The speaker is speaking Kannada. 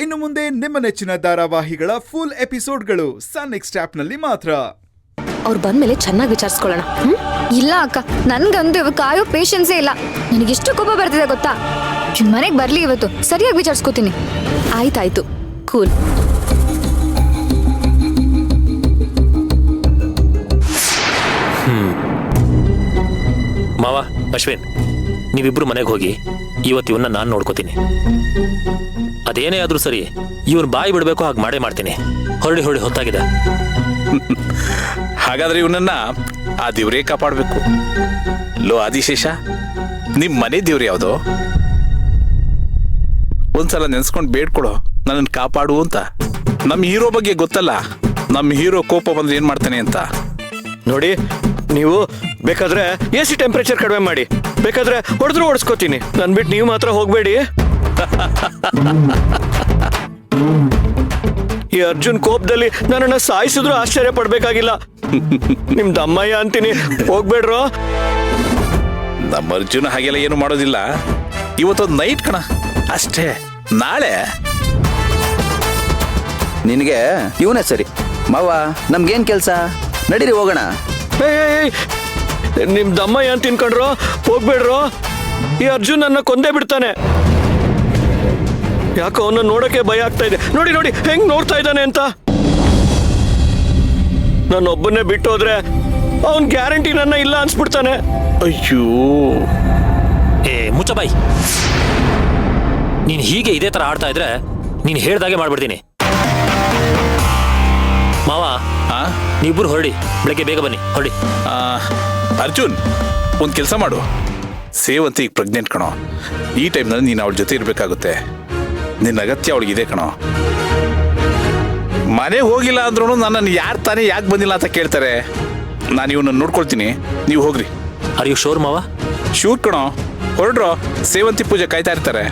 ಇನ್ನು ಮುಂದೆ ನಿಮ್ಮ ನೆಚ್ಚಿನ ಧಾರಾವಾಹಿಗಳ ಫುಲ್ ಎಪಿಸೋಡ್ಗಳು ಸನ್ ನೆಕ್ಸ್ಟ್ ಆಪ್ನಲ್ಲಿ ಮಾತ್ರ. ಅವ್ರು ಬಂದ್ಮೇಲೆ ಚೆನ್ನಾಗಿ ವಿಚಾರಿಸ್ಕೊಳ್ಳೋಣ. ಇಲ್ಲ ಅಕ್ಕ, ನನ್ಗಂದು ಕಾಯೋ ಪೇಷನ್ಸೇ ಇಲ್ಲ. ನನಗೆಷ್ಟು ಕೋಪ ಬರ್ತಿದೆ ಗೊತ್ತಾ? ಮನೆಗೆ ಬರ್ಲಿ ಇವತ್ತು, ಸರಿಯಾಗಿ ವಿಚಾರಿಸ್ಕೋತೀನಿ. ಆಯ್ತಾಯ್ತು, ಕೂಲ್. ಮಾವ, ಅಶ್ವಿನ್, ನೀವಿಬ್ರು ಮನೆಗೆ ಹೋಗಿ ಇವತ್ತು ಇವನ್ನ ನಾನು ನೋಡ್ಕೋತೀನಿ. ಅದೇನೇ ಆದ್ರೂ ಸರಿ, ಇವನ್ ಬಾಯಿ ಬಿಡಬೇಕು ಹಾಗೆ ಮಾಡೇ ಮಾಡ್ತೀನಿ. ಹೊರಡಿ ಹೊರಡಿ, ಹೊತ್ತಾಗಿದೆ. ಹಾಗಾದ್ರೆ ಇವನನ್ನ ಆ ದೇವ್ರೇ ಕಾಪಾಡಬೇಕು. ಲೋ ಆದಿಶೇಷ, ನಿಮ್ ಮನೆ ದೇವ್ರು ಯಾವುದು? ಒಂದ್ಸಲ ನೆನ್ಸ್ಕೊಂಡು ಬೇಡ್ಕೊಡು, ನನ್ನನ್ನು ಕಾಪಾಡು ಅಂತ. ನಮ್ಮ ಹೀರೋ ಬಗ್ಗೆ ಗೊತ್ತಲ್ಲ, ನಮ್ಮ ಹೀರೋ ಕೋಪ ಬಂದ್ರೆ ಏನ್ ಮಾಡ್ತಾನೆ ಅಂತ. ನೋಡಿ, ನೀವು ಬೇಕಾದ್ರೆ AC ಟೆಂಪರೇಚರ್ ಕಡಿಮೆ ಮಾಡಿ, ಬೇಕಾದ್ರೆ ಹೊಡೆದ್ರು ಓಡಿಸ್ಕೋತೀನಿ. ನನ್ ಬಿಟ್ಟು ನೀವು ಮಾತ್ರ ಹೋಗ್ಬೇಡಿ. ಈ ಅರ್ಜುನ್ ಕೋಪದಲ್ಲಿ ನನ್ನನ್ನ ಸಾಯಿಸಿದ್ರು ಆಶ್ಚರ್ಯ ಪಡ್ಬೇಕಾಗಿಲ್ಲ. ನಿಮ್ ದಮ್ಮಯ್ಯ ಅಂತೀನಿ, ಹೋಗ್ಬೇಡ್ರೋ. ನಮ್ಮ ಅರ್ಜುನ ಹಾಗೆಲ್ಲ ಏನು ಮಾಡೋದಿಲ್ಲ. ಇವತ್ತೊಂದು ನೈಟ್ ಕಣ ಅಷ್ಟೇ. ನಾಳೆ ನಿನಗೆ ಇವನೇ ಸರಿ. ಮಾವ, ನಮ್ಗೇನ್ ಕೆಲ್ಸ? ನಡೀರಿ ಹೋಗೋಣ. ನಿಮ್ ದಮ್ಮಯ್ಯ ಅಂತ ತಿನ್ಕೊಂಡ್ರು, ಹೋಗ್ಬೇಡ್ರೋ. ಈ ಅರ್ಜುನ್ ನನ್ನ ಕೊಂದೇ ಬಿಡ್ತಾನೆ. ಯಾಕೋ ಅವನ್ನ ನೋಡಕ್ಕೆ ಭಯ ಆಗ್ತಾ ಇದೆ. ನೋಡಿ ನೋಡಿ ಹೆಂಗ್ ನೋಡ್ತಾ ಇದ್ದಾನೆ ಅಂತ. ನನ್ನೊಬ್ಬನ್ನೇ ಬಿಟ್ಟು ಹೋದ್ರೆ ಅವನ್ ಗ್ಯಾರಂಟಿ ನನ್ನ ಇಲ್ಲ ಅನ್ಸ್ಬಿಡ್ತಾನೆ. ಅಯ್ಯೋ, ಮುಚ್ಚ ಬಾಯ್. ನೀನ್ ಹೀಗೆ ಇದೇ ತರ ಆಡ್ತಾ ಇದ್ರೆ ನೀನ್ ಹೇಳ್ದಾಗೆ ಮಾಡ್ಬಿಡ್ತೀನಿ. ಮಾವ, ನೀವಿಬ್ರು ಹೊರಡಿ, ಬೆಳಗ್ಗೆ ಬೇಗ ಬನ್ನಿ. ಹೊರಡಿ. ಅರ್ಜುನ್, ಒಂದು ಕೆಲಸ ಮಾಡು. ಸೇವಂತಿ ಈಗ ಪ್ರೆಗ್ನೆಂಟ್ ಕಣೋ. ಈ ಟೈಮ್ನಲ್ಲಿ ನೀನು ಅವಳ ಜೊತೆ ಇರಬೇಕಾಗುತ್ತೆ. ನಿನ್ನ ಅಗತ್ಯ ಅವಳಿಗಿದೆ ಕಣೋ. ಮನೆ ಹೋಗಿಲ್ಲ ಅಂದ್ರೂ ನನ್ನನ್ನು ಯಾರು ತಾನೇ ಯಾಕೆ ಬಂದಿಲ್ಲ ಅಂತ ಕೇಳ್ತಾರೆ. ನಾನು ಇವನನ್ನು ನೋಡ್ಕೊಳ್ತೀನಿ, ನೀವು ಹೋಗ್ರಿ. ಆರ್ ಯು ಶೋರ್ ಮಾವ? ಶೂರ್ ಕಣೋ, ಹೊರಡ್ರೋ. ಸೇವಂತಿ ಪೂಜೆ ಕಾಯ್ತಾ ಇರ್ತಾರೆ.